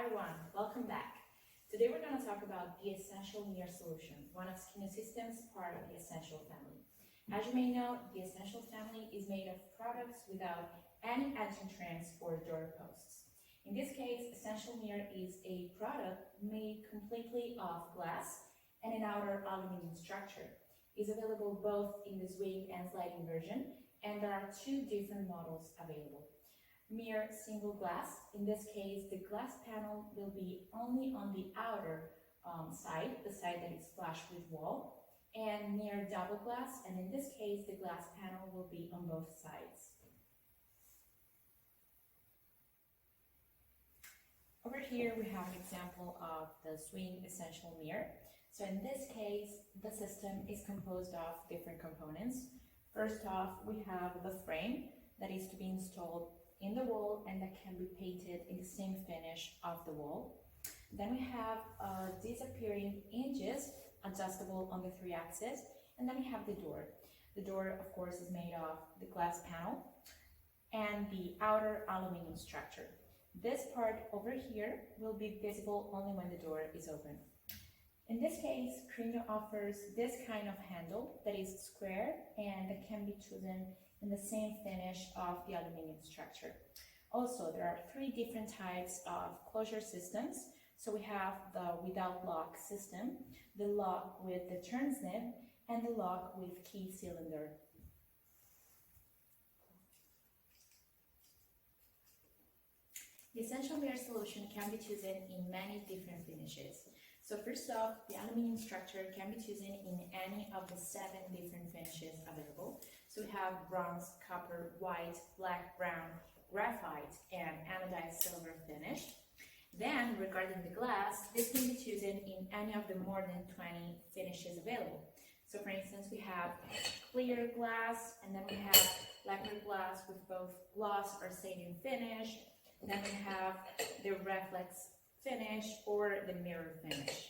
Hi everyone, welcome back. Today we're going to talk about the Essential Mirr solution, one of Scrigno Systems, part of the Essential family. As you may know, the Essential family is made of products without any edging trends or door posts. In this case, Essential Mirr is a product made completely of glass and an outer aluminum structure. It is available both in the swing and sliding version, and there are two different models available. Mirr single glass. In this case, the glass panel will be only on the outer side, the side that is flush with wall, and Mirr double glass, and in this case, the glass panel will be on both sides. Over here, we have an example of the swing Essential Mirr. So in this case, the system is composed of different components. First off, we have the frame that is to be installed in the wall and that can be painted in the same finish of the wall. Then we have disappearing hinges adjustable on the 3 axes, and then we have the door. The door, of course, is made of the glass panel and the outer aluminum structure. This part over here will be visible only when the door is open. In this case, Scrigno offers this kind of handle that is square and that can be chosen in the same finish of the aluminum structure. Also, there are 3 different types of closure systems. So we have the without lock system, the lock with the turn snip, and the lock with key cylinder. The Essential Mirr solution can be chosen in many different finishes. So first off, the aluminum structure can be chosen in any of the 7 different finishes available. So we have bronze, copper, white, black, brown, graphite, and anodized silver finish. Then, regarding the glass, this can be chosen in any of the more than 20 finishes available. So for instance, we have clear glass, and then we have lacquer glass with both gloss or satin finish. Then we have the reflex finish or the mirror finish.